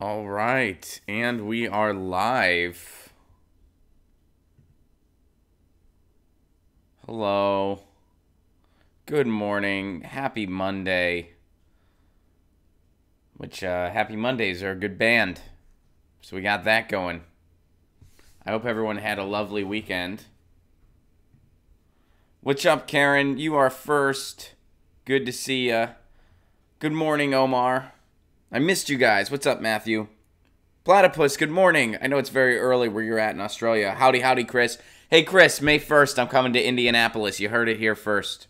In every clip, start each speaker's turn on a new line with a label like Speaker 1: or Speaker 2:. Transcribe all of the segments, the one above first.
Speaker 1: All right, and we are live. Hello. Good morning. Happy Monday. Happy Mondays are a good band. So we got that going. I hope everyone had a lovely weekend. What's up, Karen? You are first. Good to see ya. Good morning, Omar. I missed you guys. What's up, Matthew? Platypus, good morning. I know it's very early where you're at in Australia. Howdy, howdy, Chris. Hey, Chris, May 1st, I'm coming to Indianapolis. You heard it here first.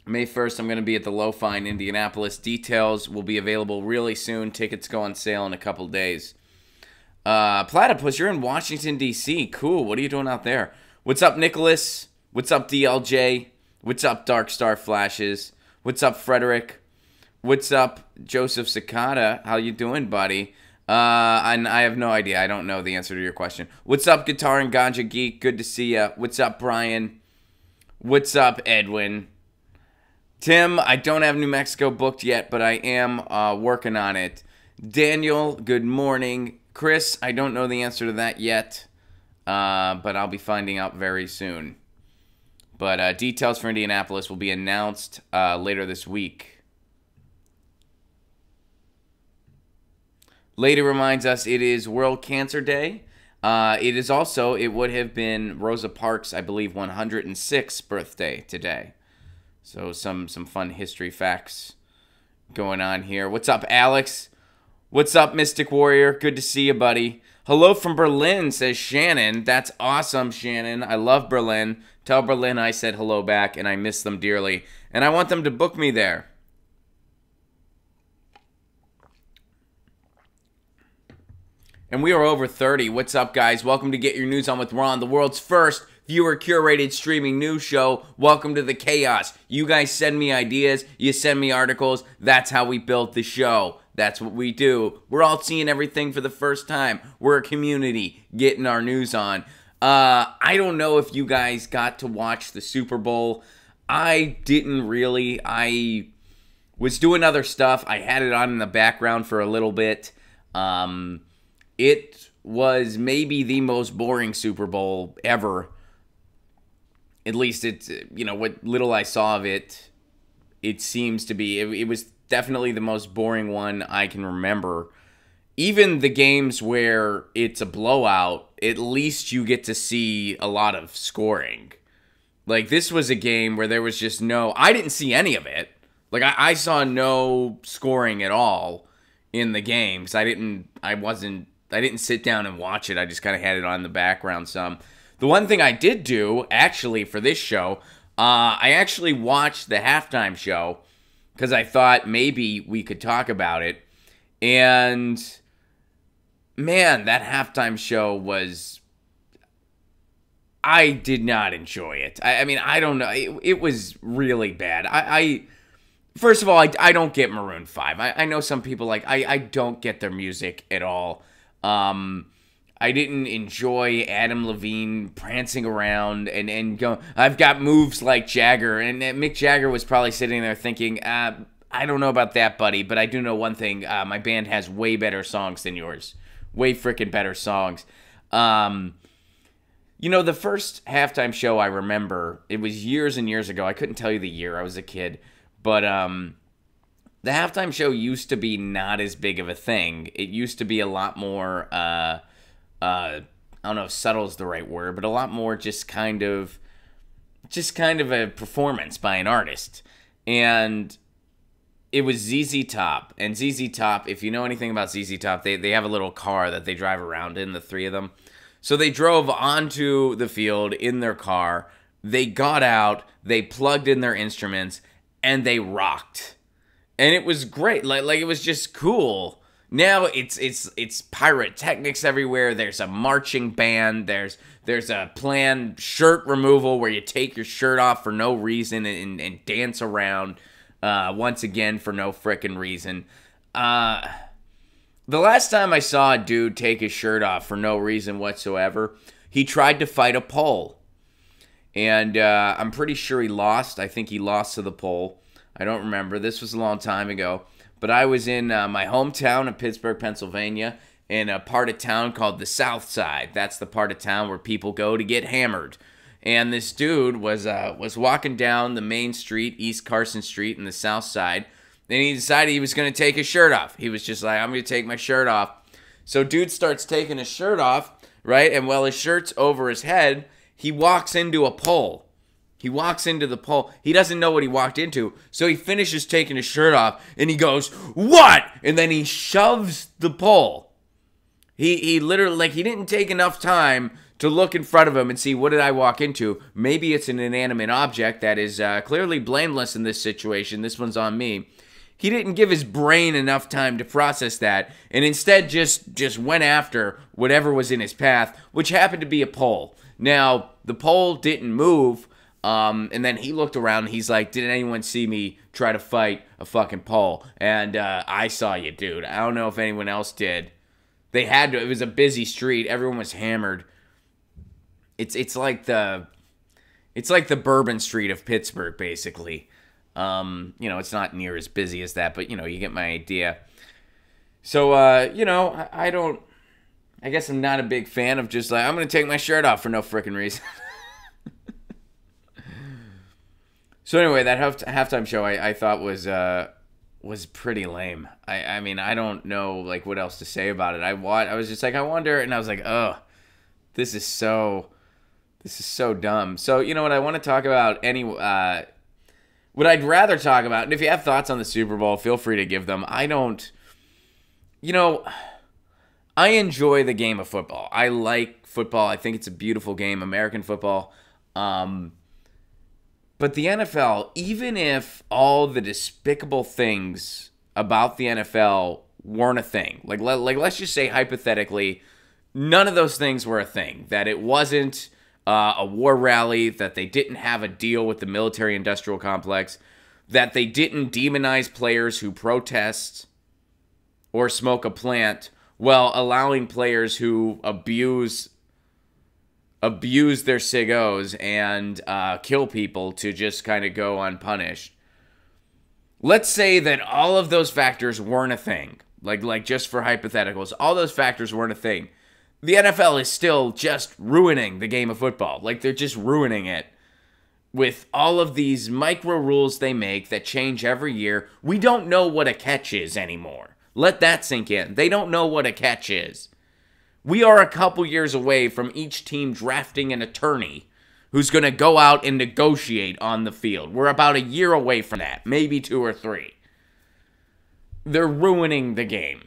Speaker 1: May 1st, I'm going to be at the Lo-Fi in Indianapolis. Details will be available really soon. Tickets go on sale in a couple days. Platypus, you're in Washington, D.C. Cool. What are you doing out there? What's up, Nicholas? What's up, DLJ? What's up, Dark Star Flashes? What's up, Frederick? What's up, Joseph Cicada? How you doing, buddy? And I have no idea. I don't know the answer to your question. What's up, Guitar and Ganja Geek? Good to see ya. What's up, Brian? What's up, Edwin? Tim, I don't have New Mexico booked yet, but I am working on it. Daniel, good morning. Chris, I don't know the answer to that yet, but I'll be finding out very soon. But details for Indianapolis will be announced later this week. Lady reminds us it is World Cancer Day. It would have been Rosa Parks', I believe, 106th birthday today. So some fun history facts going on here. What's up, Alex? What's up, Mystic Warrior? Good to see you, buddy. Hello from Berlin, says Shannon. That's awesome, Shannon. I love Berlin. Tell Berlin I said hello back, and I miss them dearly. And I want them to book me there. And we are over 30. What's up, guys? Welcome to Get Your News On with Ron, the world's first viewer-curated streaming news show. Welcome to the chaos. You guys send me ideas. You send me articles. That's how we built the show. That's what we do. We're all seeing everything for the first time. We're a community getting our news on. I don't know if you guys got to watch the Super Bowl. I didn't really. I was doing other stuff. I had it on in the background for a little bit. It was maybe the most boring Super Bowl ever. At least it's, what little I saw of it, it seems to be. It was definitely the most boring one I can remember. Even the games where it's a blowout, at least you get to see a lot of scoring. Like, this was a game where there was just I didn't see any of it. Like, I saw no scoring at all in the game. Because I didn't sit down and watch it. I just kind of had it on in the background some. The one thing I did do, actually, for this show, I actually watched the halftime show because I thought maybe we could talk about it. And, man, that halftime show was... I did not enjoy it. I mean, I don't know. It was really bad. First of all, I don't get Maroon 5. I know some people I don't get their music at all. I didn't enjoy Adam Levine prancing around and going, I've got moves like Jagger. And Mick Jagger was probably sitting there thinking, I don't know about that, buddy, but I do know one thing. My band has way better songs than yours. Way freaking better songs. The first halftime show I remember, it was years and years ago. I couldn't tell you the year. I was a kid. But the halftime show used to be not as big of a thing. It used to be a lot more... I don't know if subtle is the right word, but a lot more just kind of a performance by an artist. And it was ZZ Top. And ZZ Top, if you know anything about ZZ Top, they have a little car that they drive around in, the three of them. So they drove onto the field in their car. They got out, they plugged in their instruments, and they rocked. And it was great. Like it was just cool. Now it's pyrotechnics everywhere. There's a marching band. There's a planned shirt removal where you take your shirt off for no reason and dance around once again for no frickin' reason. The last time I saw a dude take his shirt off for no reason whatsoever, he tried to fight a pole. And I'm pretty sure he lost. I think he lost to the pole. I don't remember. This was a long time ago. but I was in my hometown of Pittsburgh, Pennsylvania, in a part of town called the South Side. That's the part of town where people go to get hammered. And this dude was walking down the main street, East Carson Street in the South Side, and he decided he was going to take his shirt off. He was just like, I'm going to take my shirt off. So dude starts taking his shirt off, right? And while his shirt's over his head, he walks into a pole. He walks into the pole. He doesn't know what he walked into. So he finishes taking his shirt off, and he goes, "What?" And then he shoves the pole. He literally, like, he didn't take enough time to look in front of him and see, what did I walk into? Maybe it's an inanimate object that is clearly blameless in this situation. This one's on me. He didn't give his brain enough time to process that, and instead just went after whatever was in his path, which happened to be a pole. Now, the pole didn't move, and then he looked around, and he's like, did anyone see me try to fight a fucking pole? And I saw you, dude. I don't know if anyone else did. They had to. It was a busy street. Everyone was hammered. It's like the Bourbon Street of Pittsburgh, basically. It's not near as busy as that, but, you get my idea. So, I guess I'm not a big fan of just like, I'm going to take my shirt off for no frickin' reason. So anyway, that halftime show I thought was pretty lame. I mean, I don't know, like, what else to say about it. I was just like, I wonder, and I was like, oh, this is so dumb. So, you know what I want to talk about what I'd rather talk about, and if you have thoughts on the Super Bowl, feel free to give them. I enjoy the game of football. I like football. I think it's a beautiful game, American football. But the NFL, even if all the despicable things about the NFL weren't a thing, like let's just say hypothetically, none of those things were a thing, that it wasn't a war rally, that they didn't have a deal with the military-industrial complex, that they didn't demonize players who protest or smoke a plant while allowing players who abuse their ciggos and kill people to just kind of go unpunished. Let's say that all of those factors weren't a thing, like just for hypotheticals, all those factors weren't a thing. The NFL is still just ruining the game of football. Like, they're just ruining it with all of these micro rules they make that change every year. We don't know what a catch is anymore. Let that sink in. They don't know what a catch is. We are a couple years away from each team drafting an attorney who's going to go out and negotiate on the field. We're about a year away from that, maybe 2 or 3. They're ruining the game.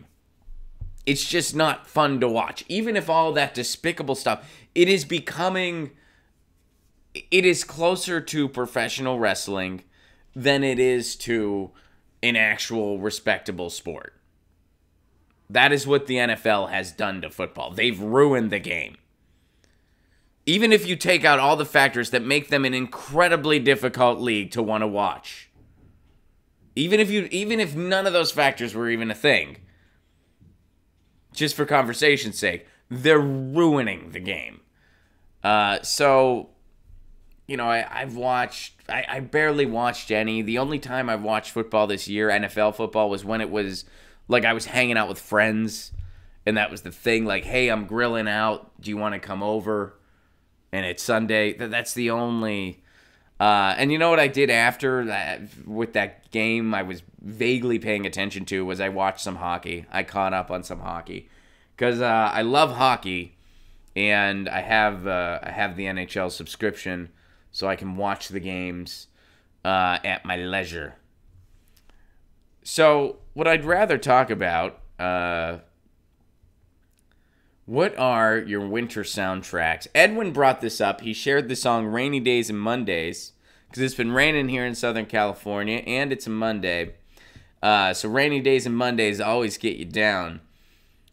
Speaker 1: It's just not fun to watch. Even if all that despicable stuff, it is closer to professional wrestling than it is to an actual respectable sport. That is what the NFL has done to football. They've ruined the game. Even if you take out all the factors that make them an incredibly difficult league to want to watch. Even if none of those factors were even a thing. Just for conversation's sake, they're ruining the game. I barely watched any. The only time I've watched football this year, NFL football, was when it was like I was hanging out with friends, and that was the thing. Like, hey, I'm grilling out. Do you want to come over? And it's Sunday. That's the only. And you know what I did after that with that game I was vaguely paying attention to was I watched some hockey. I caught up on some hockey because I love hockey, and I have the NHL subscription so I can watch the games at my leisure. So what I'd rather talk about, what are your winter soundtracks? Edwin brought this up. He shared the song Rainy Days and Mondays because it's been raining here in Southern California, and it's a Monday. So Rainy Days and Mondays always get you down.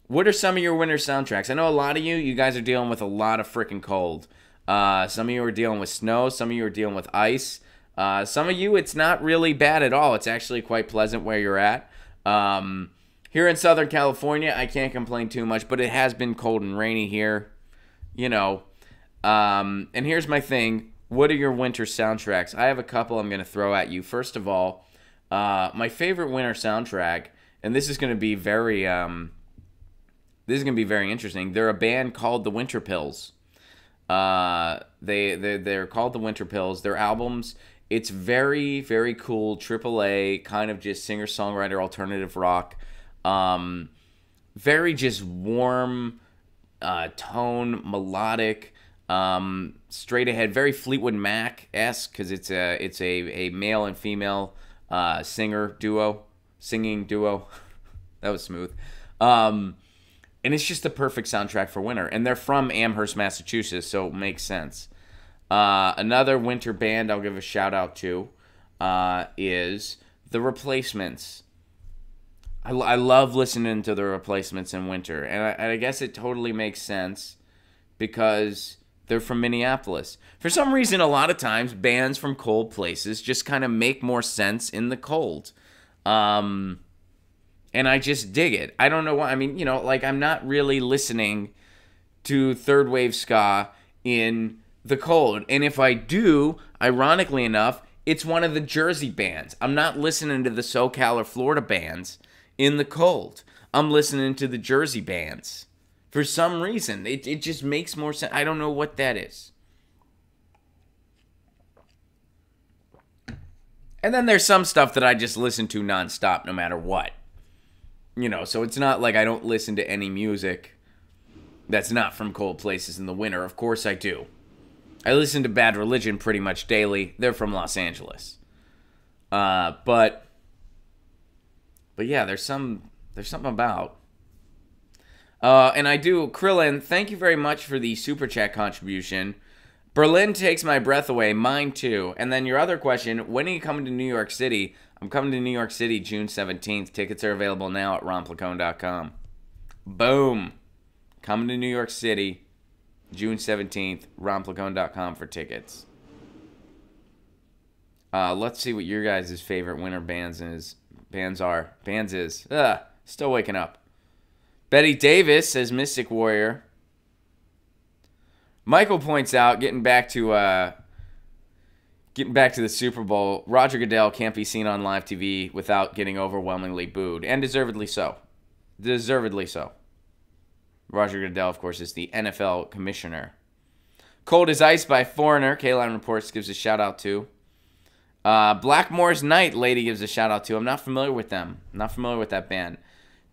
Speaker 1: What are some of your winter soundtracks? I know a lot of you guys are dealing with a lot of freaking cold. Some of you are dealing with snow. Some of you are dealing with ice. Some of you, it's not really bad at all. It's actually quite pleasant where you're at. Here in Southern California, I can't complain too much, but it has been cold and rainy here, And here's my thing. What are your winter soundtracks? I have a couple I'm going to throw at you. First of all, My favorite winter soundtrack, and this is going to be very interesting. They're a band called the Winter Pills. They're called the Winter Pills. Their albums, it's very, very cool, AAA, kind of just singer-songwriter alternative rock. Very just warm tone, melodic, straight ahead, very Fleetwood Mac-esque, because it's a male and female singing duo. That was smooth. And it's just the perfect soundtrack for winter. And they're from Amherst, Massachusetts, so it makes sense. Another winter band I'll give a shout out to is The Replacements. I love listening to The Replacements in winter. And I guess it totally makes sense because they're from Minneapolis. For some reason, a lot of times, bands from cold places just kind of make more sense in the cold. And I just dig it. I don't know why. I mean, I'm not really listening to third wave ska in the cold. And if I do, ironically enough, it's one of the Jersey bands. I'm not listening to the SoCal or Florida bands in the cold. I'm listening to the Jersey bands. For some reason, it just makes more sense. I don't know what that is. And then there's some stuff that I just listen to nonstop no matter what. So it's not like I don't listen to any music that's not from cold places in the winter. Of course I do. I listen to Bad Religion pretty much daily. They're from Los Angeles. But yeah, there's something about. And I do, Krillin, thank you very much for the Super Chat contribution. Berlin takes my breath away, mine too. And then your other question, when are you coming to New York City? I'm coming to New York City June 17th. Tickets are available now at ronplacone.com. Boom. Coming to New York City June 17th, ronplacone.com for tickets. Let's see what your guys' favorite winter bands is. Still waking up. Betty Davis says Mystic Warrior. Michael points out, getting back to the Super Bowl, Roger Goodell can't be seen on live TV without getting overwhelmingly booed, and deservedly so. Deservedly so. Roger Goodell, of course, is the NFL commissioner. Cold as Ice by Foreigner, K-Line Reports gives a shout-out to. Blackmore's Night, Lady gives a shout-out to. I'm not familiar with them. Not familiar with that band.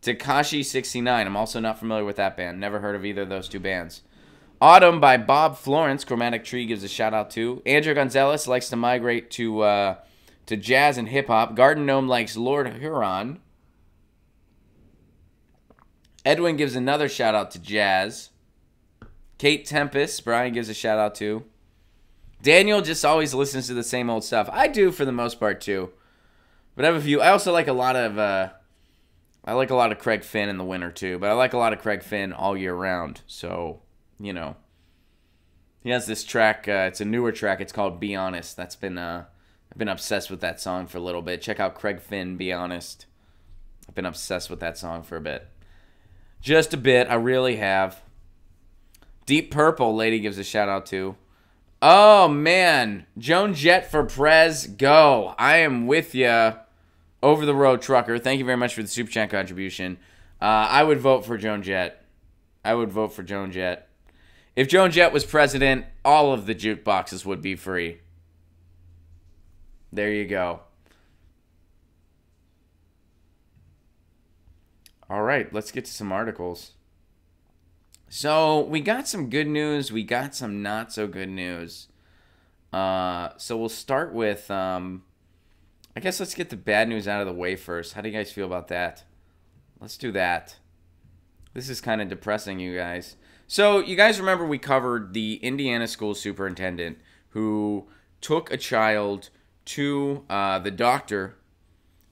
Speaker 1: Tekashi 69, I'm also not familiar with that band. Never heard of either of those two bands. Autumn by Bob Florence, Chromatic Tree gives a shout-out to. Andrew Gonzalez likes to migrate to jazz and hip-hop. Garden Gnome likes Lord Huron. Edwin gives another shout-out to jazz. Kate Tempest, Brian gives a shout-out to. Daniel just always listens to the same old stuff. I do for the most part, too. But I have a few. I also like a lot of Craig Finn in the winter, too. But I like a lot of Craig Finn all year round, so... he has this track. It's a newer track. It's called "Be Honest." I've been obsessed with that song for a little bit. Check out Craig Finn, "Be Honest." I've been obsessed with that song for a bit, just a bit. I really have. Deep Purple, Lady gives a shout out to. Oh man, Joan Jett for Prez, go! I am with ya. Over the road trucker. Thank you very much for the super chat contribution. I would vote for Joan Jett. If Joan Jett was president, all of the jukeboxes would be free. There you go. All right, let's get to some articles. So we got some good news. We got some not so good news. So we'll start with, I guess let's get the bad news out of the way first. How do you guys feel about that? Let's do that. This is kind of depressing, you guys. So, you guys remember we covered the Indiana school superintendent who took a child to the doctor,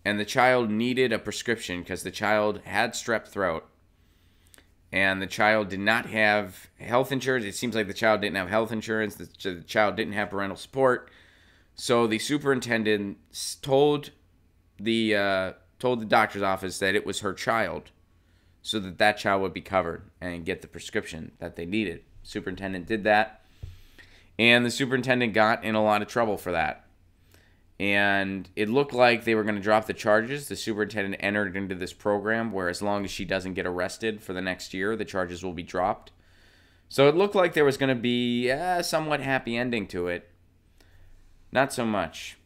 Speaker 1: and the child needed a prescription because the child had strep throat, and the child did not have health insurance. It seems like the child didn't have health insurance. The child didn't have parental support. So, the superintendent told the doctor's office that it was her child, so that child would be covered and get the prescription that they needed. Superintendent did that, and the superintendent got in a lot of trouble for that. And it looked like they were going to drop the charges. The superintendent entered into this program where as long as she doesn't get arrested for the next year, the charges will be dropped. So it looked like there was going to be a somewhat happy ending to it. Not so much.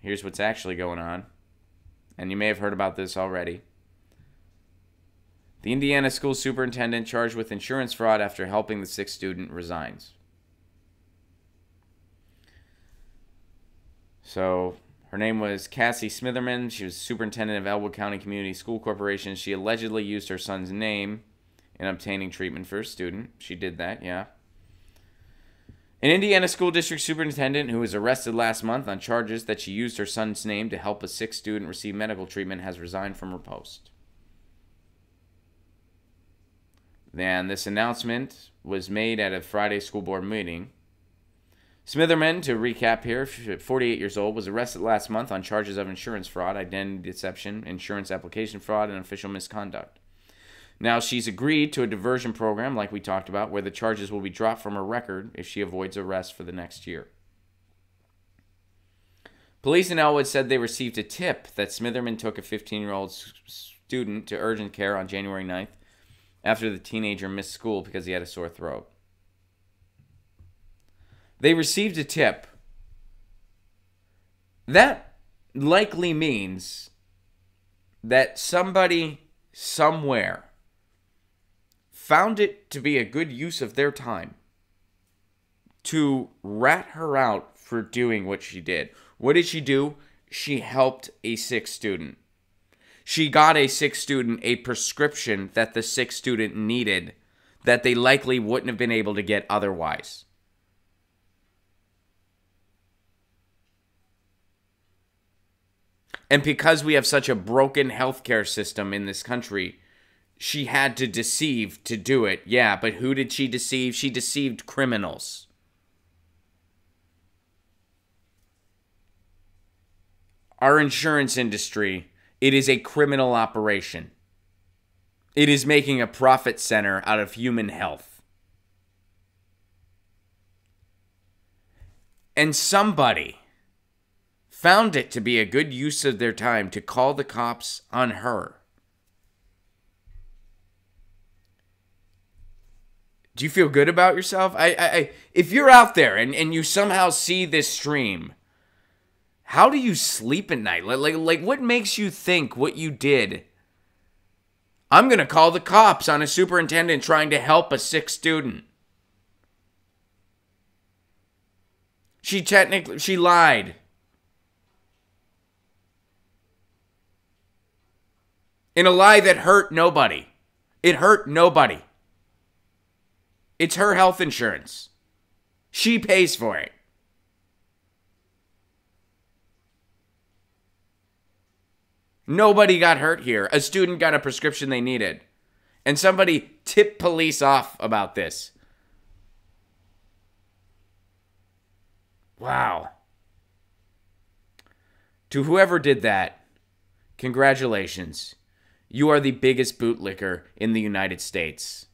Speaker 1: Here's what's actually going on. And you may have heard about this already. The Indiana school superintendent charged with insurance fraud after helping the sick student resigns. So her name was Cassie Smitherman. She was superintendent of Elwood County Community School Corporation. She allegedly used her son's name in obtaining treatment for a student. She did that, yeah. An Indiana school district superintendent who was arrested last month on charges that she used her son's name to help a sick student receive medical treatment has resigned from her post. Then this announcement was made at a Friday school board meeting. Smitherman, to recap here, 48 years old, was arrested last month on charges of insurance fraud, identity deception, insurance application fraud, and official misconduct. Now, she's agreed to a diversion program, like we talked about, where the charges will be dropped from her record if she avoids arrest for the next year. Police in Elwood said they received a tip that Smitherman took a 15-year-old student to urgent care on January 9th after the teenager missed school because he had a sore throat. They received a tip. That likely means that somebody somewhere found it to be a good use of their time to rat her out for doing what she did. What did she do? She helped a sick student. She got a sick student a prescription that the sick student needed that they likely wouldn't have been able to get otherwise. And because we have such a broken healthcare system in this country, she had to deceive to do it. Yeah, but who did she deceive? She deceived criminals. Our insurance industry, it is a criminal operation. It is making a profit center out of human health. And somebody found it to be a good use of their time to call the cops on her. Do you feel good about yourself? If you're out there and you somehow see this stream, how do you sleep at night? Like what makes you think what you did? I'm going to call the cops on a superintendent trying to help a sick student. She lied. In a lie that hurt nobody. It hurt nobody. It's her health insurance. She pays for it. Nobody got hurt here. A student got a prescription they needed. And somebody tipped police off about this. Wow. To whoever did that, congratulations. You are the biggest bootlicker in the United States.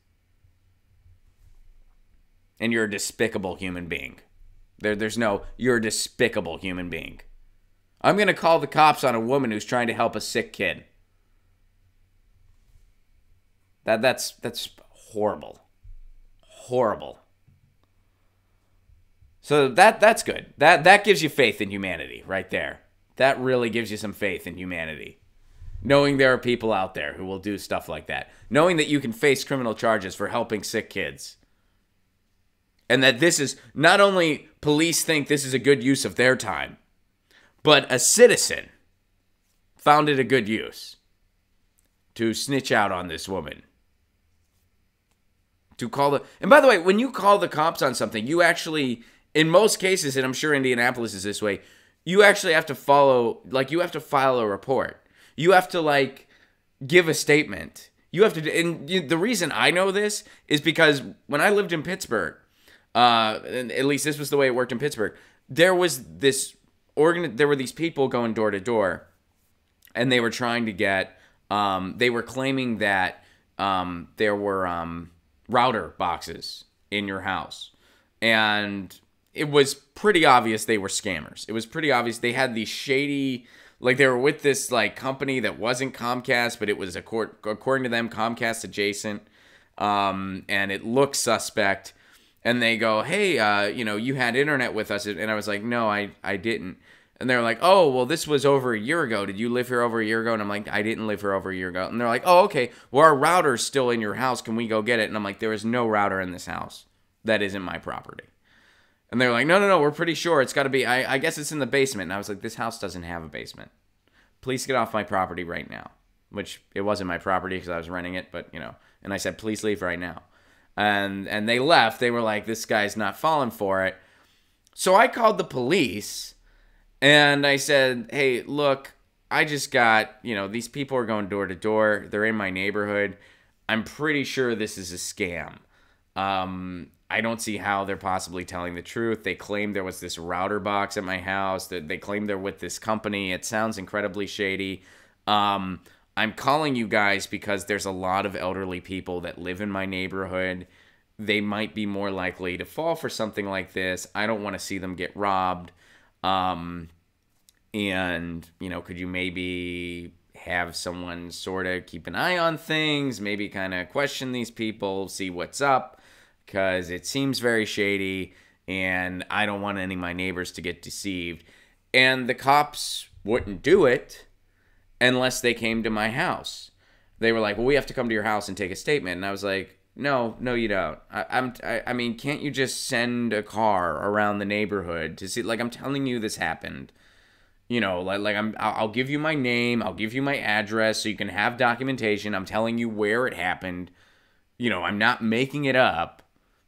Speaker 1: And you're a despicable human being. You're a despicable human being. I'm going to call the cops on a woman who's trying to help a sick kid. That's horrible. Horrible. So that's good. That gives you faith in humanity right there. That really gives you some faith in humanity. Knowing there are people out there who will do stuff like that. Knowing that you can face criminal charges for helping sick kids. And that this is, not only police think this is a good use of their time, but a citizen found it a good use to snitch out on this woman. And by the way, when you call the cops on something, you actually, in most cases, and I'm sure Indianapolis is this way, you actually have to you have to file a report. You have to, give a statement. You have to, and the reason I know this is because when I lived in Pittsburgh, and at least this was the way it worked in Pittsburgh, there was there were these people going door to door, and they were trying to get, they were claiming that there were router boxes in your house. And it was pretty obvious they were scammers. It was pretty obvious they had these shady, like they were with this like company that wasn't Comcast, but it was according to them Comcast adjacent, and it looked suspect. And they go, hey, you had internet with us, and I was like, no, I didn't. And they're like, oh, well, this was over a year ago. Did you live here over a year ago? And I'm like, I didn't live here over a year ago. And they're like, oh, okay. Well, our router's still in your house. Can we go get it? And I'm like, there is no router in this house. That isn't my property. And they're like, no, we're pretty sure it's got to be, I guess it's in the basement. And I was like, this house doesn't have a basement. Please get off my property right now. Which, it wasn't my property because I was renting it, but, and I said, please leave right now. And they left. They were like, this guy's not falling for it. So I called the police. And I said, hey, look, I just got, these people are going door to door. They're in my neighborhood. I'm pretty sure this is a scam. I don't see how they're possibly telling the truth. They claim there was this router box at my house. They claim they're with this company. It sounds incredibly shady. I'm calling you guys because there's a lot of elderly people that live in my neighborhood. They might be more likely to fall for something like this. I don't want to see them get robbed. And, could you maybe have someone sort of keep an eye on things, maybe kind of question these people, see what's up, because it seems very shady, and I don't want any of my neighbors to get deceived. And the cops wouldn't do it unless they came to my house. They were like, well, we have to come to your house and take a statement. And I was like, no, you don't. I mean, can't you just send a car around the neighborhood to see? Like, I'm telling you, this happened. I'll give you my name, I'll give you my address, so you can have documentation. I'm telling you where it happened. I'm not making it up.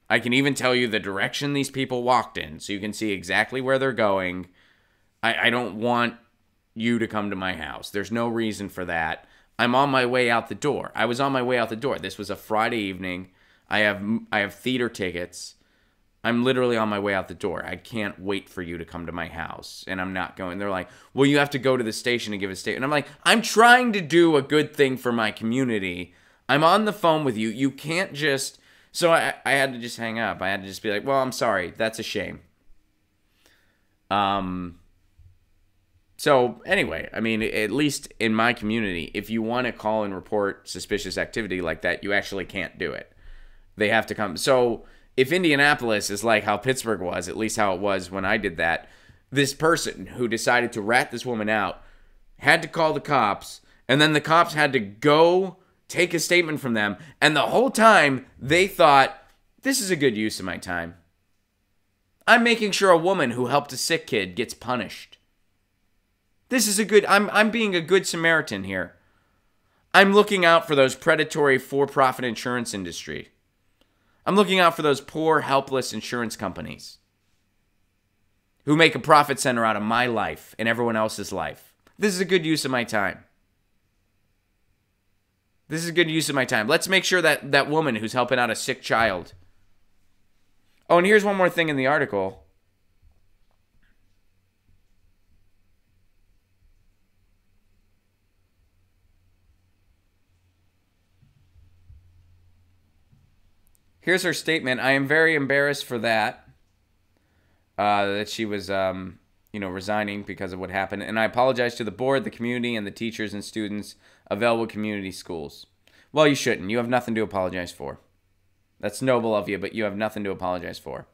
Speaker 1: I can even tell you the direction these people walked in, so you can see exactly where they're going. I don't want you to come to my house. There's no reason for that. I'm on my way out the door. I was on my way out the door. This was a Friday evening. I have theater tickets. I'm literally on my way out the door. I can't wait for you to come to my house. And I'm not going. They're like, well, you have to go to the station and give a statement. And I'm like, I'm trying to do a good thing for my community. I'm on the phone with you. You can't just... So I had to just hang up. I had to just be like, well, I'm sorry. That's a shame. So anyway, I mean, at least in my community, if you want to call and report suspicious activity like that, you actually can't do it. They have to come. So if Indianapolis is like how Pittsburgh was, at least how it was when I did that, this person who decided to rat this woman out had to call the cops, and then the cops had to go take a statement from them, and the whole time they thought, this is a good use of my time. I'm making sure a woman who helped a sick kid gets punished. This is a good, I'm being a good Samaritan here. I'm looking out for those predatory for-profit insurance industry. I'm looking out for those poor, helpless insurance companies who make a profit center out of my life and everyone else's life. This is a good use of my time. This is a good use of my time. Let's make sure that that woman who's helping out a sick child. Oh, and here's one more thing in the article. Here's her statement. I am very embarrassed for that. That she was, resigning because of what happened. And I apologize to the board, the community, and the teachers and students of Elwood Community Schools. Well, you shouldn't. You have nothing to apologize for. That's noble of you, but you have nothing to apologize for.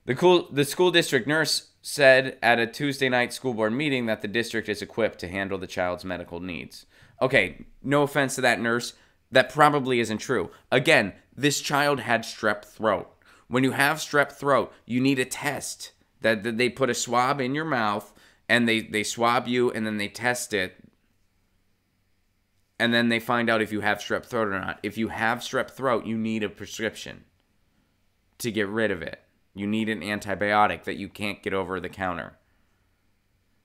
Speaker 1: The school district nurse said at a Tuesday night school board meeting that the district is equipped to handle the child's medical needs. Okay, no offense to that nurse. That probably isn't true. Again, this child had strep throat. When you have strep throat, you need a test. That they put a swab in your mouth, and they swab you, and then they test it. And then they find out if you have strep throat or not. If you have strep throat, you need a prescription to get rid of it. You need an antibiotic that you can't get over the counter.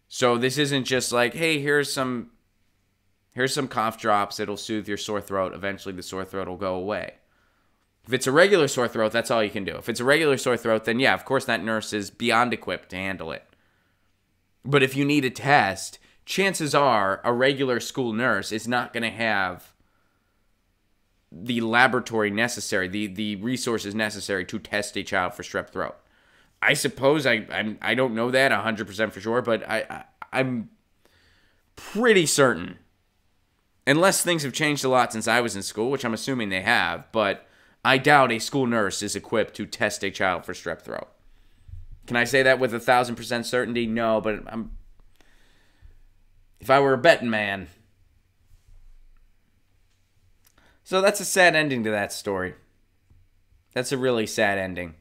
Speaker 1: So this isn't just like, hey, here's some cough drops. It'll soothe your sore throat. Eventually the sore throat will go away. If it's a regular sore throat, that's all you can do. If it's a regular sore throat, then yeah, of course that nurse is beyond equipped to handle it. But if you need a test, chances are a regular school nurse is not going to have the laboratory necessary, the resources necessary to test a child for strep throat. I suppose I don't know that 100% for sure, but I'm pretty certain, unless things have changed a lot since I was in school, which I'm assuming they have, but I doubt a school nurse is equipped to test a child for strep throat. Can I say that with 1,000% certainty? No, but if I were a betting man. So that's a sad ending to that story. That's a really sad ending.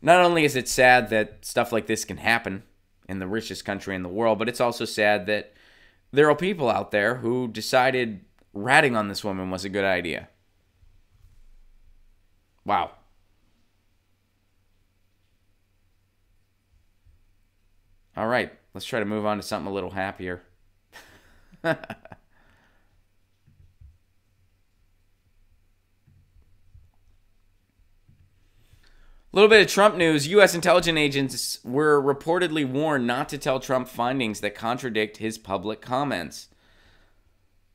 Speaker 1: Not only is it sad that stuff like this can happen in the richest country in the world, but it's also sad that there are people out there who decided ratting on this woman was a good idea. Wow. All right, let's try to move on to something a little happier. A little bit of Trump news. U.S. intelligence agents were reportedly warned not to tell Trump findings that contradict his public comments.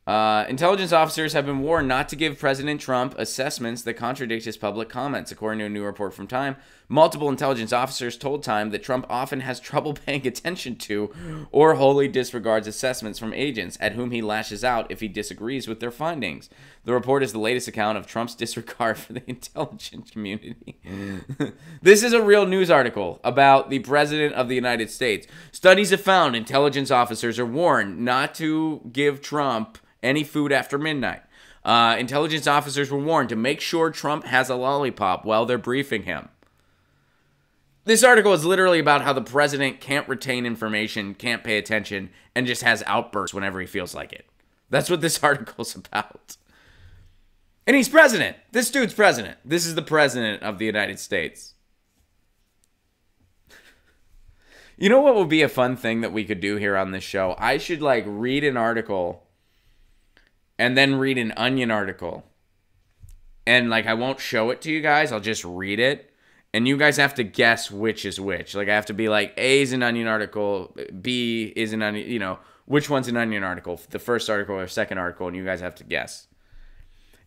Speaker 1: Intelligence officers have been warned not to give President Trump assessments that contradict his public comments. According to a new report from Time, multiple intelligence officers told Time that Trump often has trouble paying attention to or wholly disregards assessments from agents, at whom he lashes out if he disagrees with their findings. The report is the latest account of Trump's disregard for the intelligence community. This is a real news article about the President of the United States. Studies have found intelligence officers are warned not to give Trump any food after midnight. Intelligence officers were warned to make sure Trump has a lollipop while they're briefing him. This article is literally about how the president can't retain information, can't pay attention, and just has outbursts whenever he feels like it. That's what this article's about. And he's president. This dude's president. This is the president of the United States. You know what would be a fun thing that we could do here on this show? I should read an article and then read an Onion article. And I won't show it to you guys. I'll just read it. And you guys have to guess which is which. I have to be A is an Onion article, B is an Onion, which one's an Onion article, the first article or second article, and you guys have to guess.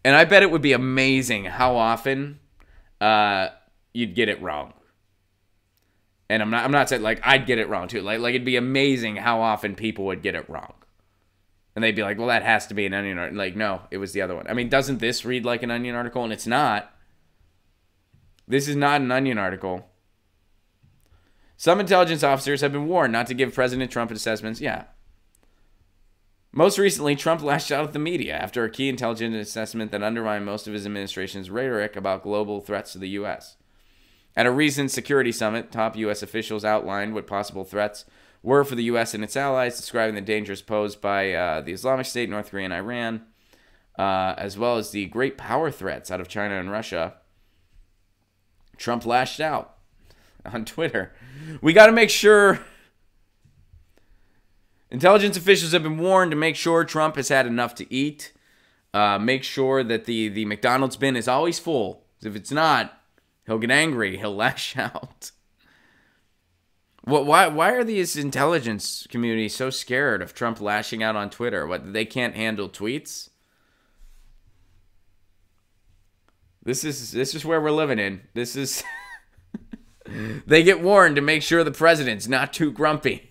Speaker 1: And I bet it would be amazing how often you'd get it wrong. And I'm not saying I'd get it wrong too. It'd be amazing how often people would get it wrong. And they'd be like, well, that has to be an Onion article. No, it was the other one. I mean, doesn't this read like an Onion article? And it's not. This is not an Onion article. Some intelligence officers have been warned not to give President Trump assessments. Yeah. Most recently, Trump lashed out at the media after a key intelligence assessment that undermined most of his administration's rhetoric about global threats to the U.S. At a recent security summit, top U.S. officials outlined what possible threats were for the U.S. and its allies, describing the dangers posed by the Islamic State, North Korea, and Iran, as well as the great power threats out of China and Russia. Trump lashed out on Twitter. We got to make sure... Intelligence officials have been warned to make sure Trump has had enough to eat. Make sure that the McDonald's bin is always full. If it's not, he'll get angry. He'll lash out. Why are these intelligence communities so scared of Trump lashing out on Twitter? What, they can't handle tweets? This is where we're living in. This is they get warned to make sure the president's not too grumpy.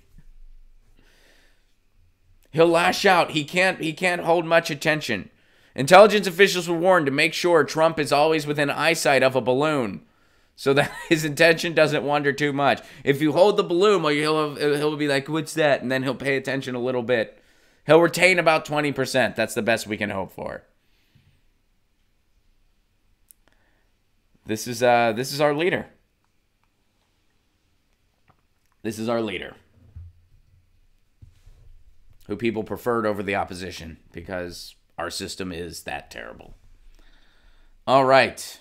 Speaker 1: He'll lash out. He can't hold much attention. Intelligence officials were warned to make sure Trump is always within eyesight of a balloon, so that his attention doesn't wander too much. If you hold the balloon, well, he'll be like, what's that? And then he'll pay attention a little bit. He'll retain about 20%. That's the best we can hope for. This is our leader. This is our leader, who people preferred over the opposition because our system is that terrible. All right.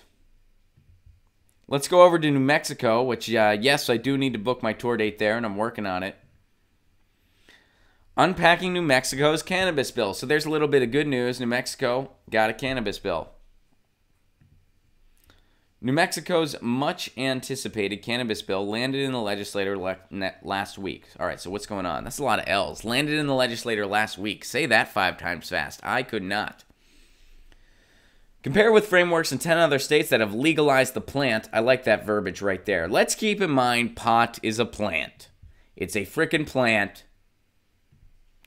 Speaker 1: Let's go over to New Mexico, which, yes, I do need to book my tour date there, and I'm working on it. Unpacking New Mexico's cannabis bill. So there's a little bit of good news. New Mexico got a cannabis bill. New Mexico's much-anticipated cannabis bill landed in the legislature last week. All right, so what's going on? That's a lot of L's. Landed in the legislature last week. Say that 5 times fast. I could not. Compare with frameworks in 10 other states that have legalized the plant. I like that verbiage right there. Let's keep in mind pot is a plant. It's a frickin' plant.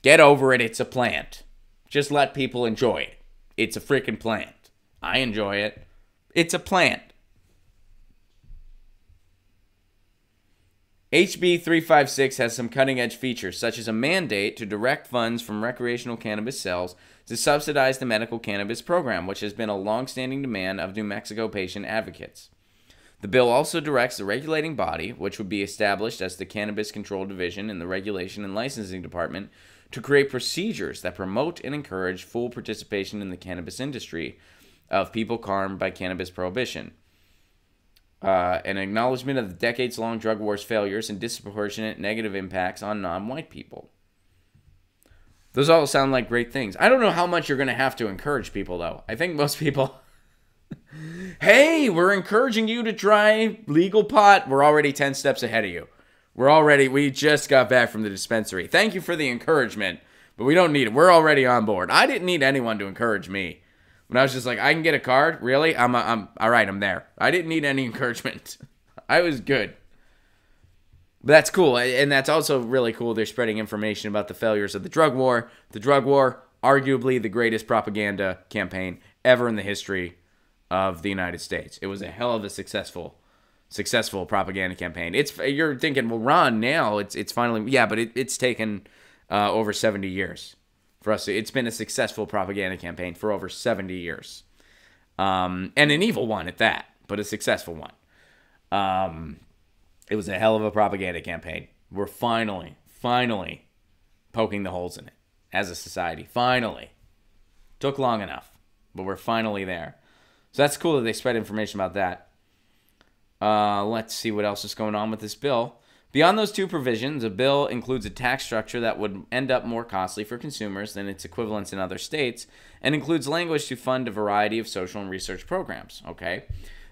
Speaker 1: Get over it, it's a plant. Just let people enjoy it. It's a frickin' plant. I enjoy it. It's a plant. HB 356 has some cutting-edge features, such as a mandate to direct funds from recreational cannabis sales to subsidize the medical cannabis program, which has been a long-standing demand of New Mexico patient advocates. The bill also directs the regulating body, which would be established as the Cannabis Control Division in the Regulation and Licensing Department, to create procedures that promote and encourage full participation in the cannabis industry of people harmed by cannabis prohibition. An acknowledgement of the decades-long drug war's failures and disproportionate negative impacts on non-white people. Those all sound like great things. I don't know how much you're going to have to encourage people, though. I think most people... Hey, we're encouraging you to try legal pot. We're already 10 steps ahead of you. We just got back from the dispensary. Thank you for the encouragement, but we don't need it. We're already on board. I didn't need anyone to encourage me. When I was just like, I can get a card? Really? I'm all right, I'm there. I didn't need any encouragement. I was good. But that's cool. And that's also really cool. They're spreading information about the failures of the drug war. The drug war, arguably the greatest propaganda campaign ever in the history of the United States. It was a hell of a successful propaganda campaign. You're thinking, well, Ron, now it's finally, yeah, but it's taken over 70 years. For us, it's been a successful propaganda campaign for over 70 years. And an evil one at that, but a successful one. It was a hell of a propaganda campaign. We're finally poking the holes in it as a society. Finally. Took long enough, but we're finally there. So that's cool that they spread information about that. Let's see what else is going on with this bill. Beyond those two provisions, a bill includes a tax structure that would end up more costly for consumers than its equivalents in other states, and includes language to fund a variety of social and research programs. Okay,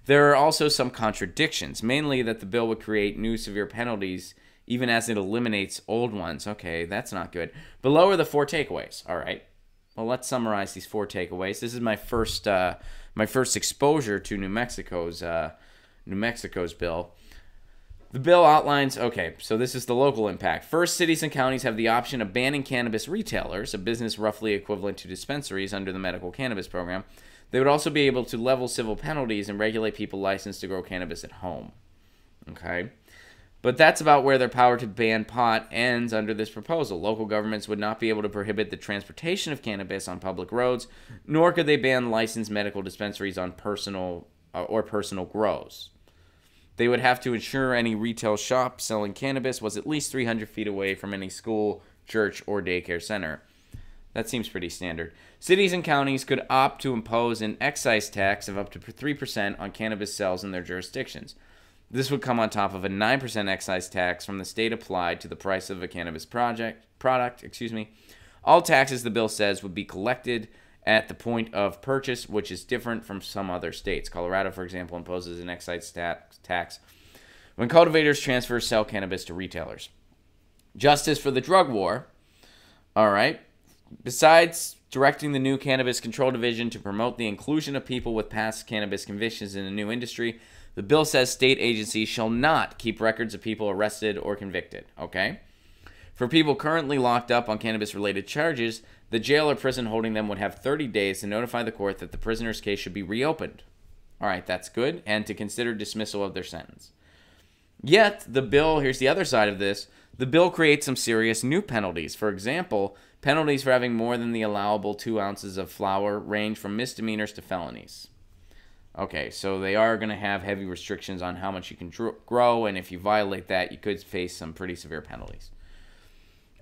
Speaker 1: there are also some contradictions, mainly that the bill would create new severe penalties, even as it eliminates old ones. Okay, that's not good. Below are the 4 takeaways. All right, well, let's summarize these 4 takeaways. This is my first exposure to New Mexico's bill. The bill outlines, okay, so this is the local impact. First, cities and counties have the option of banning cannabis retailers, a business roughly equivalent to dispensaries under the medical cannabis program. They would also be able to level civil penalties and regulate people licensed to grow cannabis at home. Okay? But that's about where their power to ban pot ends under this proposal. Local governments would not be able to prohibit the transportation of cannabis on public roads, nor could they ban licensed medical dispensaries on personal grows. They would have to ensure any retail shop selling cannabis was at least 300 feet away from any school, church, or daycare center. That seems pretty standard. Cities and counties could opt to impose an excise tax of up to 3% on cannabis sales in their jurisdictions. This would come on top of a 9% excise tax from the state applied to the price of a cannabis product. All taxes, the bill says, would be collected at the point of purchase, which is different from some other states. Colorado, for example, imposes an excise tax when cultivators transfer or sell cannabis to retailers. Justice for the drug war. All right. Besides directing the new Cannabis Control Division to promote the inclusion of people with past cannabis convictions in a new industry, the bill says state agencies shall not keep records of people arrested or convicted. Okay? For people currently locked up on cannabis-related charges, the jail or prison holding them would have 30 days to notify the court that the prisoner's case should be reopened. All right, that's good, and to consider dismissal of their sentence. Yet, the bill, here's the other side of this, the bill creates some serious new penalties. For example, penalties for having more than the allowable 2 ounces of flower range from misdemeanors to felonies. Okay, so they are going to have heavy restrictions on how much you can grow, and if you violate that, you could face some pretty severe penalties.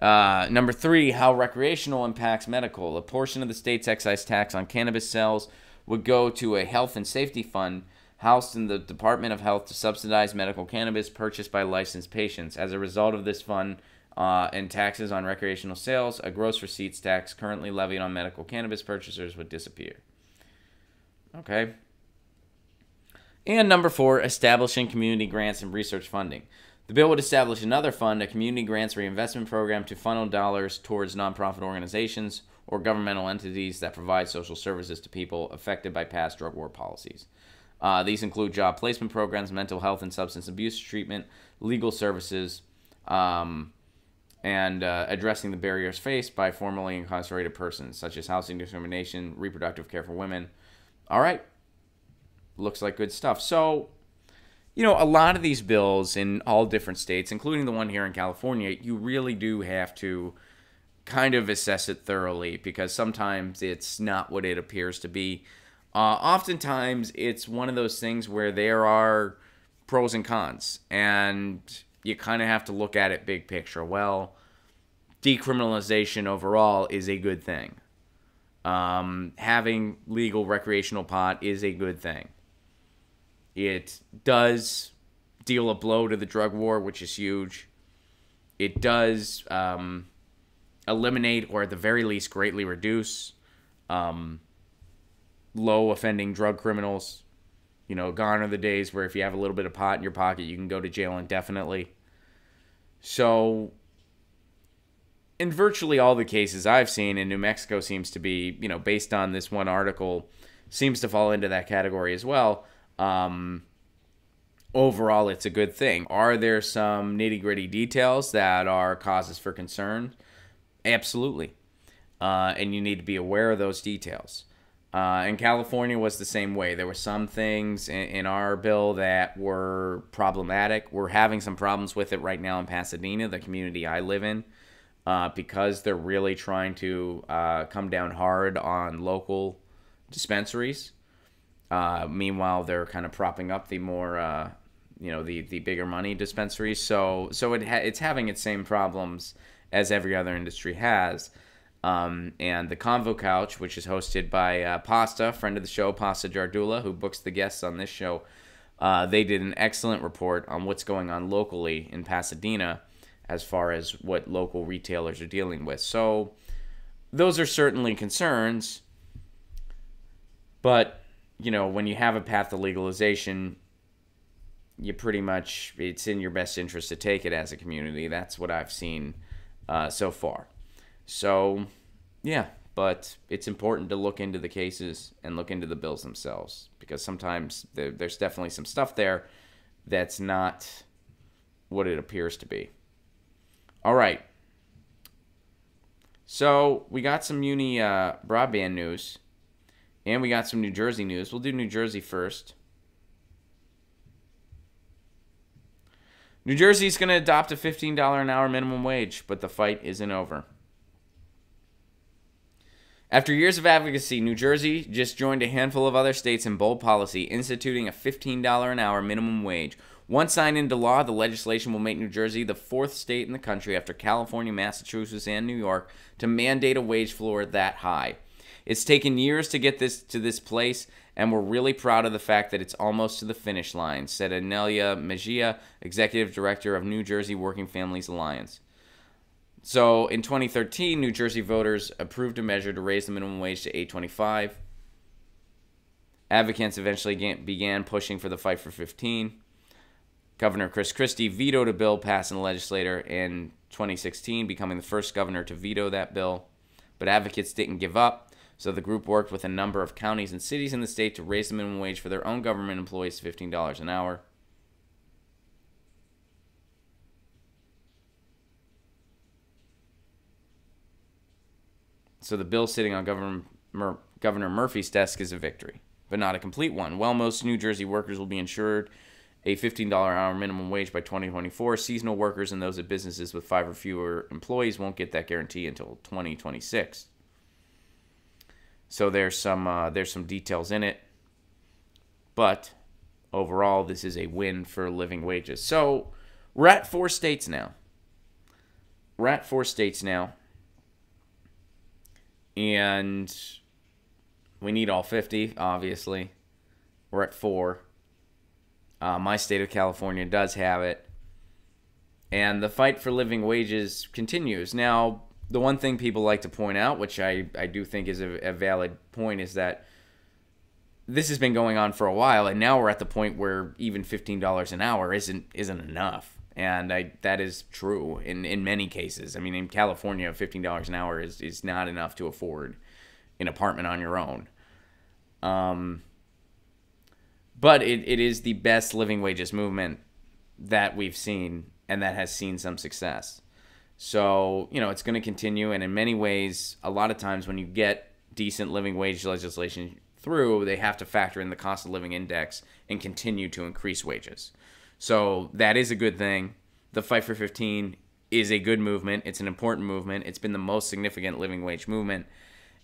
Speaker 1: Number 3, how recreational impacts medical. A portion of the state's excise tax on cannabis sales would go to a health and safety fund housed in the Department of Health to subsidize medical cannabis purchased by licensed patients. As a result of this fund and taxes on recreational sales, a gross receipts tax currently levied on medical cannabis purchasers would disappear. Okay. And number 4, establishing community grants and research funding. The bill would establish another fund, a community grants reinvestment program, to funnel dollars towards nonprofit organizations or governmental entities that provide social services to people affected by past drug war policies. These include job placement programs, mental health and substance abuse treatment, legal services, and addressing the barriers faced by formerly incarcerated persons, such as housing discrimination, reproductive care for women. All right. Looks like good stuff. So, a lot of these bills in all different states, including the one here in California, you really do have to kind of assess it thoroughly, because sometimes it's not what it appears to be. Oftentimes, it's one of those things where there are pros and cons, and you kind of have to look at it big picture. Well, decriminalization overall is a good thing. Having legal recreational pot is a good thing. It does deal a blow to the drug war, which is huge. It does eliminate, or at the very least greatly reduce, low offending drug criminals. Gone are the days where if you have a little bit of pot in your pocket, you can go to jail indefinitely. So, in virtually all the cases I've seen, and New Mexico seems to be, based on this one article, seems to fall into that category as well. Overall, it's a good thing. Are there some nitty-gritty details that are causes for concern? Absolutely. And you need to be aware of those details. And California was the same way. There were some things in our bill that were problematic. We're having some problems with it right now in Pasadena, the community I live in, because they're really trying to come down hard on local dispensaries. Meanwhile, they're kind of propping up the more, the bigger money dispensaries. So it's having its same problems as every other industry has. And the Convo Couch, which is hosted by Pasta, friend of the show, Pasta Jardula, who books the guests on this show, they did an excellent report on what's going on locally in Pasadena as far as what local retailers are dealing with. So those are certainly concerns, but when you have a path to legalization, you pretty much, it's in your best interest to take it as a community. That's what I've seen so far. So, yeah, but it's important to look into the cases and look into the bills themselves, because sometimes there's definitely some stuff there that's not what it appears to be. All right. So, we got some Muni broadband news. And we got some New Jersey news. We'll do New Jersey first. New Jersey's going to adopt a $15 an hour minimum wage, but the fight isn't over. After years of advocacy, New Jersey just joined a handful of other states in bold policy, instituting a $15 an hour minimum wage. Once signed into law, the legislation will make New Jersey the fourth state in the country after California, Massachusetts, and New York to mandate a wage floor that high. It's taken years to get this to this place, and we're really proud of the fact that it's almost to the finish line, said Anelia Mejia, Executive Director of New Jersey Working Families Alliance. So, in 2013, New Jersey voters approved a measure to raise the minimum wage to $8.25. Advocates eventually began pushing for the fight for 15. Governor Chris Christie vetoed a bill passed in the legislature in 2016, becoming the first governor to veto that bill. But advocates didn't give up. So the group worked with a number of counties and cities in the state to raise the minimum wage for their own government employees to $15 an hour. So the bill sitting on Governor Murphy's desk is a victory, but not a complete one. While most New Jersey workers will be insured a $15 an hour minimum wage by 2024, seasonal workers and those at businesses with 5 or fewer employees won't get that guarantee until 2026. So there's some details in it, but overall, this is a win for living wages. So we're at 4 states now. And we need all 50, obviously. We're at 4. My state of California does have it. And the fight for living wages continues. Now, the one thing people like to point out, which I do think is a valid point, is that this has been going on for a while, and now we're at the point where even $15 an hour isn't enough. And that is true in many cases. I mean, in California, $15 an hour is not enough to afford an apartment on your own. But it is the best living wages movement that we've seen, and that has seen some success. So, it's going to continue. And in many ways, a lot of times when you get decent living wage legislation through, they have to factor in the cost of living index and continue to increase wages. So that is a good thing. The Fight for 15 is a good movement. It's an important movement. It's been the most significant living wage movement.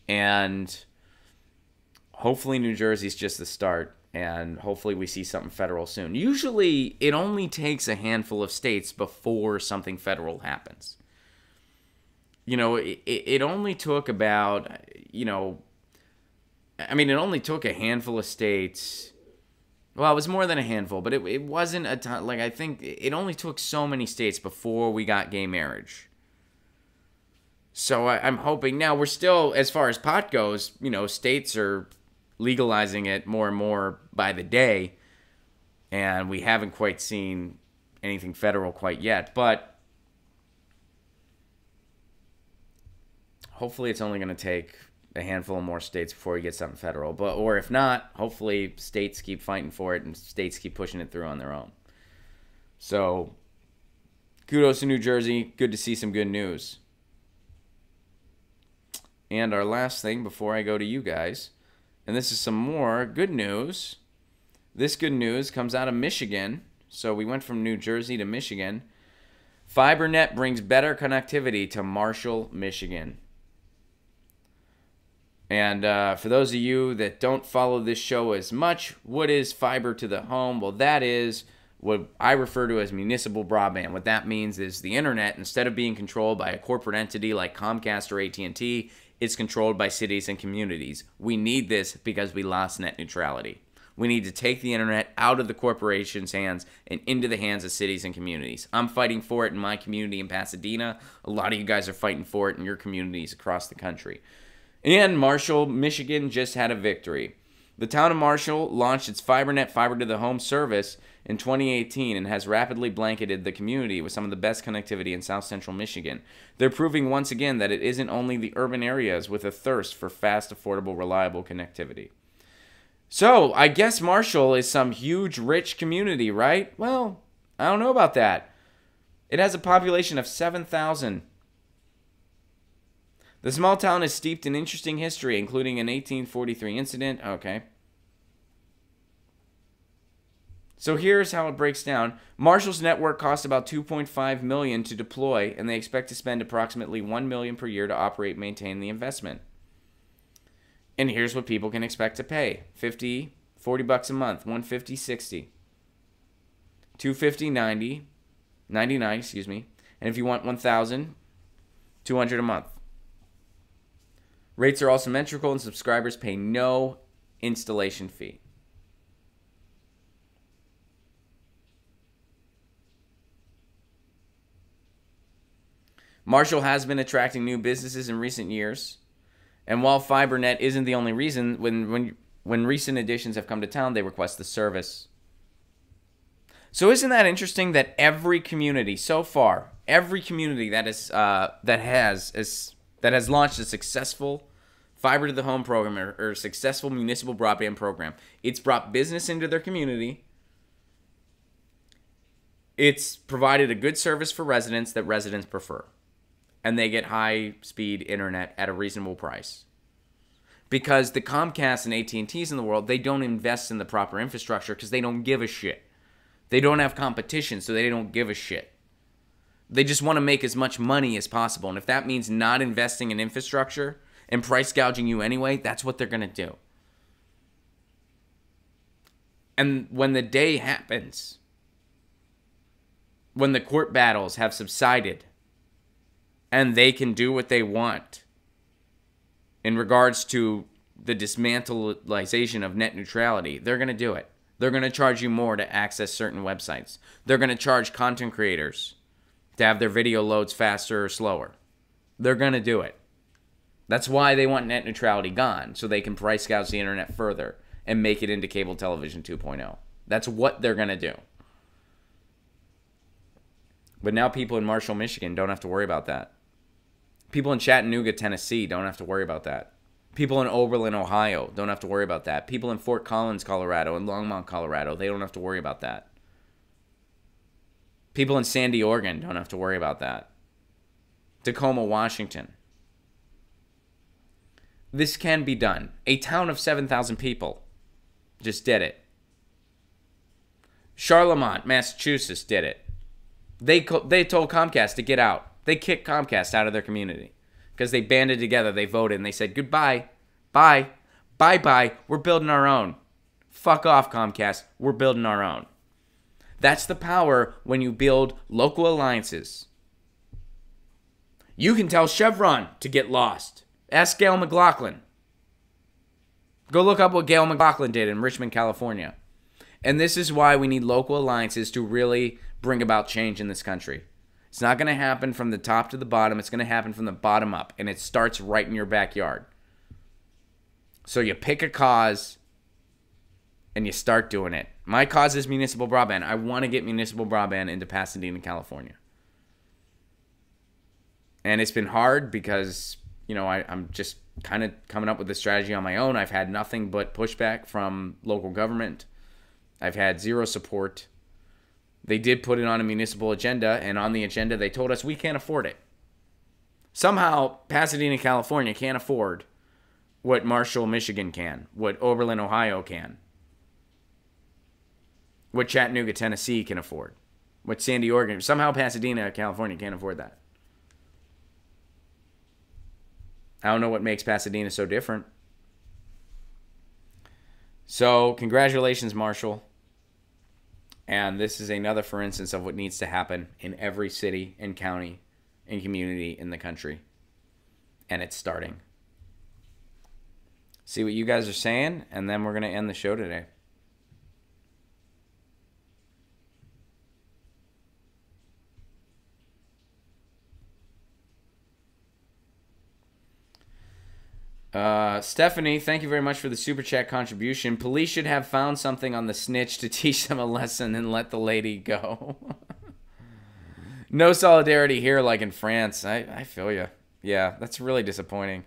Speaker 1: And hopefully New Jersey's just the start. And hopefully we see something federal soon. Usually it only takes a handful of states before something federal happens. It only took about, it only took a handful of states. Well, it was more than a handful, but it wasn't a ton. I think it only took so many states before we got gay marriage. So I'm hoping now we're still, as far as pot goes, states are legalizing it more and more by the day, and we haven't quite seen anything federal quite yet, but hopefully it's only going to take a handful of more states before we get something federal. Or if not, hopefully states keep fighting for it and states keep pushing it through on their own. So kudos to New Jersey. Good to see some good news. And our last thing before I go to you guys, and this is some more good news. This good news comes out of Michigan. So we went from New Jersey to Michigan. FiberNet brings better connectivity to Marshall, Michigan. And for those of you that don't follow this show as much, what is fiber to the home? Well, that is what I refer to as municipal broadband. What that means is the internet, instead of being controlled by a corporate entity like Comcast or AT&T, it's controlled by cities and communities. We need this because we lost net neutrality. We need to take the internet out of the corporations' hands and into the hands of cities and communities. I'm fighting for it in my community in Pasadena. A lot of you guys are fighting for it in your communities across the country. And Marshall, Michigan just had a victory. The town of Marshall launched its FiberNet fiber to the home service in 2018 and has rapidly blanketed the community with some of the best connectivity in South Central Michigan. They're proving once again that it isn't only the urban areas with a thirst for fast, affordable, reliable connectivity. So, I guess Marshall is some huge, rich community, right? Well, I don't know about that. It has a population of 7,000. The small town is steeped in interesting history, including an 1843 incident. Okay. So here's how it breaks down. Marshall's network costs about $2.5 million to deploy, and they expect to spend approximately $1 million per year to operate and maintain the investment. And here's what people can expect to pay. $40 a month, $150, $60, $250, $99, and if you want $1,000, $200 a month. Rates are all symmetrical, and subscribers pay no installation fee. Marshall has been attracting new businesses in recent years. And while FiberNet isn't the only reason, when recent additions have come to town, they request the service. So isn't that interesting that every community so far, every community that has launched a successful fiber to the home program or successful municipal broadband program, it's brought business into their community. It's provided a good service for residents that residents prefer. And they get high-speed internet at a reasonable price. Because the Comcast and AT&Ts in the world, they don't invest in the proper infrastructure because they don't give a shit. They don't have competition, so they don't give a shit. They just want to make as much money as possible. And if that means not investing in infrastructure and price gouging you anyway, that's what they're going to do. And when the day happens, when the court battles have subsided, and they can do what they want in regards to the dismantleization of net neutrality, they're going to do it. They're going to charge you more to access certain websites. They're going to charge content creators to have their video loads faster or slower. They're going to do it. That's why they want net neutrality gone, so they can price gouge the internet further and make it into cable television 2.0. That's what they're going to do. But now people in Marshall, Michigan don't have to worry about that. People in Chattanooga, Tennessee don't have to worry about that. People in Oberlin, Ohio don't have to worry about that. People in Fort Collins, Colorado, and Longmont, Colorado, they don't have to worry about that. People in Sandy, Oregon don't have to worry about that. Tacoma, Washington. This can be done. A town of 7,000 people just did it. Charlemont, Massachusetts did it. They told Comcast to get out. They kicked Comcast out of their community because they banded together. They voted and they said, goodbye, bye, bye-bye. We're building our own. Fuck off, Comcast. We're building our own. That's the power when you build local alliances. You can tell Chevron to get lost. Ask Gail McLaughlin. Go look up what Gail McLaughlin did in Richmond, California. And this is why we need local alliances to really bring about change in this country. It's not going to happen from the top to the bottom. It's going to happen from the bottom up. And it starts right in your backyard. So you pick a cause and you start doing it. My cause is municipal broadband. I want to get municipal broadband into Pasadena, California. And it's been hard because, you know, I'm just kind of coming up with this strategy on my own. I've had nothing but pushback from local government. I've had zero support. They did put it on a municipal agenda, and on the agenda they told us we can't afford it. Somehow, Pasadena, California can't afford what Marshall, Michigan can, what Oberlin, Ohio can, what Chattanooga, Tennessee can afford, what Sandy, Oregon. Somehow Pasadena, California can't afford that. I don't know what makes Pasadena so different. So, congratulations, Marshall. And this is another, for instance, of what needs to happen in every city and county and community in the country. And it's starting. See what you guys are saying, and then we're going to end the show today. Stephanie, thank you very much for the super chat contribution. Police should have found something on the snitch to teach them a lesson and let the lady go. No solidarity here like in France. I feel you. Yeah, that's really disappointing.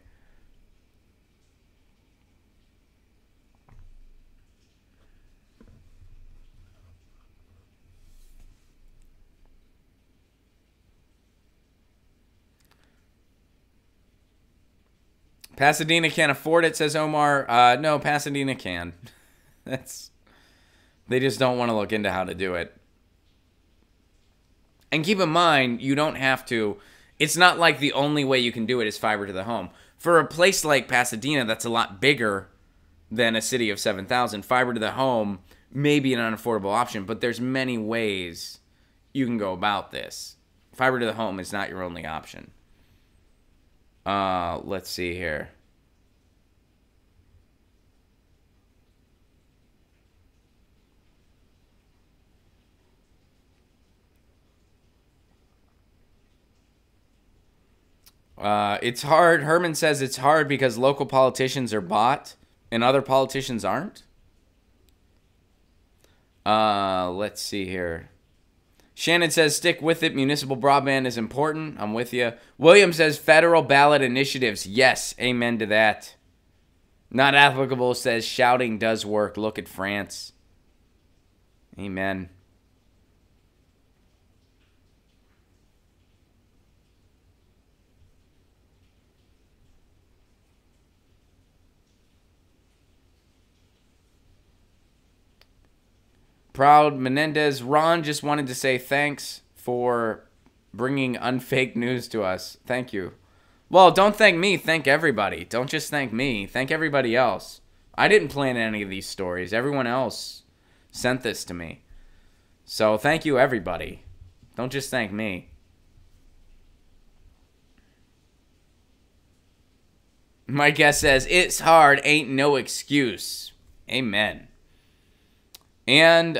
Speaker 1: Pasadena can't afford it, says Omar. No, Pasadena can. They just don't want to look into how to do it. And keep in mind, you don't have to. It's not like the only way you can do it is fiber to the home. For a place like Pasadena that's a lot bigger than a city of 7,000, fiber to the home may be an unaffordable option, but there's many ways you can go about this. Fiber to the home is not your only option. Let's see here. It's hard. Herman says it's hard because local politicians are bought and other politicians aren't. Let's see here. Shannon says, stick with it. Municipal broadband is important. I'm with you. William says, federal ballot initiatives. Yes, amen to that. Not applicable says, shouting does work. Look at France. Amen. Proud Menendez. Ron just wanted to say thanks for bringing unfake news to us. Thank you. Well, don't thank me. Thank everybody. Don't just thank me. Thank everybody else. I didn't plan any of these stories. Everyone else sent this to me. So thank you, everybody. Don't just thank me. My guest says, it's hard, ain't no excuse. Amen. And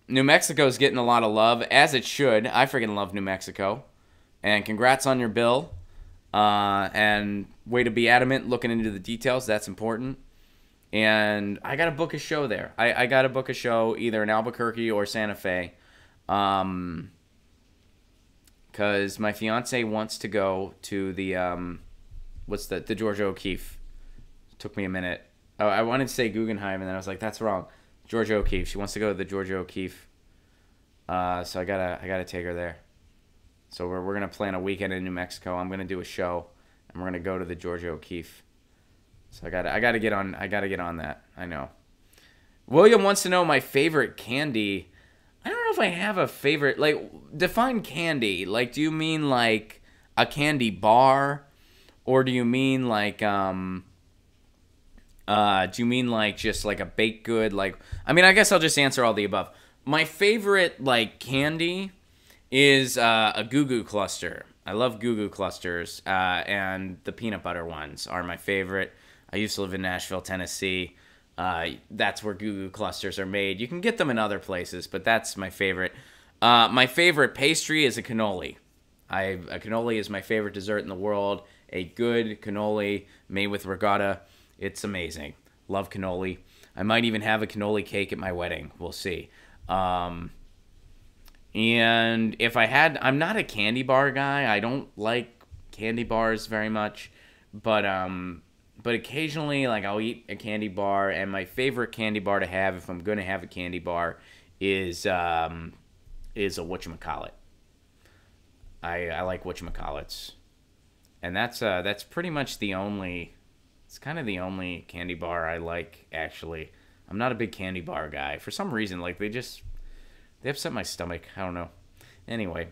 Speaker 1: New Mexico's getting a lot of love, as it should. I freaking love New Mexico. And congrats on your bill. And way to be adamant looking into the details. That's important. And I got to book a show there. I got to book a show either in Albuquerque or Santa Fe. because my fiance wants to go to the the Georgia O'Keeffe. Took me a minute. Oh, I wanted to say Guggenheim, and then I was like, that's wrong. Georgia O'Keeffe. She wants to go to the Georgia O'Keeffe. So I gotta take her there. So we're gonna plan a weekend in New Mexico. I'm gonna do a show, and we're gonna go to the Georgia O'Keeffe. So I gotta get on that. I know. William wants to know my favorite candy. I don't know if I have a favorite. Like, define candy. Like, do you mean like a candy bar, or do you mean like do you mean like just like a baked good? Like, I mean, I guess I'll just answer all the above. My favorite like candy is a Goo Goo Cluster. I love Goo Goo Clusters, and the peanut butter ones are my favorite. I used to live in Nashville, Tennessee. That's where Goo Goo Clusters are made. You can get them in other places, but that's my favorite. My favorite pastry is a cannoli. A cannoli is my favorite dessert in the world. A good cannoli made with ricotta. It's amazing. Love cannoli. I might even have a cannoli cake at my wedding. We'll see. And if I had, I'm not a candy bar guy. I don't like candy bars very much, but occasionally, like, I'll eat a candy bar, and my favorite candy bar to have, if I'm gonna have a candy bar, is a whatchamacallit. I like whatchamacallits, and that's pretty much the only. It's kind of the only candy bar I like, actually. I'm not a big candy bar guy for some reason. Like, they upset my stomach. I don't know. Anyway.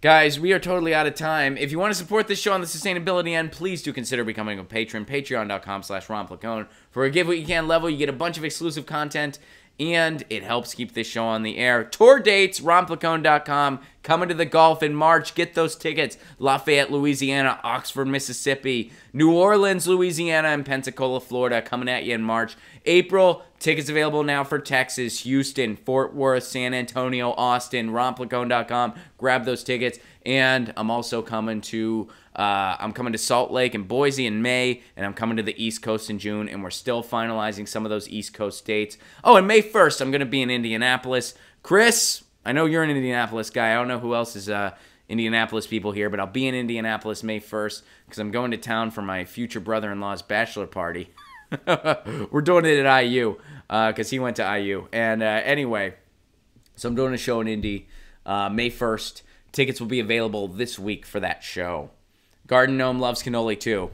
Speaker 1: Guys, we are totally out of time. If you want to support this show on the sustainability end, please do consider becoming a patron. Patreon.com/Ron Placone. For a give what you can level, you get a bunch of exclusive content, and it helps keep this show on the air. Tour dates, ronplacone.com. Coming to the Gulf in March. Get those tickets. Lafayette, Louisiana, Oxford, Mississippi, New Orleans, Louisiana, and Pensacola, Florida. Coming at you in March. April, tickets available now for Texas, Houston, Fort Worth, San Antonio, Austin, ronplacone.com. Grab those tickets. And I'm also coming to Salt Lake and Boise in May, and I'm coming to the East Coast in June, and we're still finalizing some of those East Coast dates. Oh, and May 1st, I'm going to be in Indianapolis. Chris, I know you're an Indianapolis guy. I don't know who else is Indianapolis people here, but I'll be in Indianapolis May 1st because I'm going to town for my future brother-in-law's bachelor party. We're doing it at IU because he went to IU. And anyway, so I'm doing a show in Indy May 1st. Tickets will be available this week for that show. Garden Gnome loves cannoli too.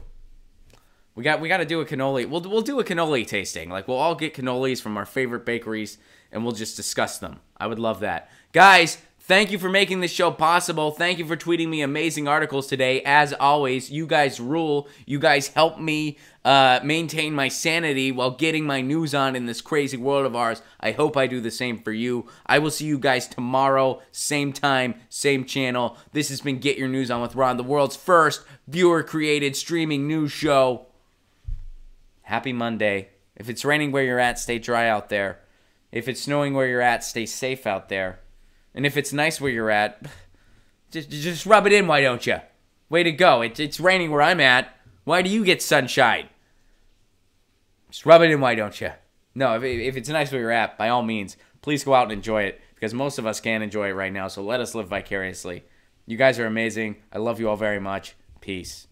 Speaker 1: We got to do a cannoli. We'll do a cannoli tasting. Like, we'll all get cannolis from our favorite bakeries, and we'll just discuss them. I would love that. Guys, thank you for making this show possible. Thank you for tweeting me amazing articles today. As always, you guys rule. You guys help me maintain my sanity while getting my news on in this crazy world of ours. I hope I do the same for you. I will see you guys tomorrow, same time, same channel. This has been Get Your News On with Ron, the world's first viewer-created streaming news show. Happy Monday. If it's raining where you're at, stay dry out there. If it's snowing where you're at, stay safe out there. And if it's nice where you're at, just rub it in, why don't you? Way to go. It's raining where I'm at. Why do you get sunshine? Just rub it in, why don't you? No, if it's nice where you're at, by all means, please go out and enjoy it, because most of us can't enjoy it right now, so let us live vicariously. You guys are amazing. I love you all very much. Peace.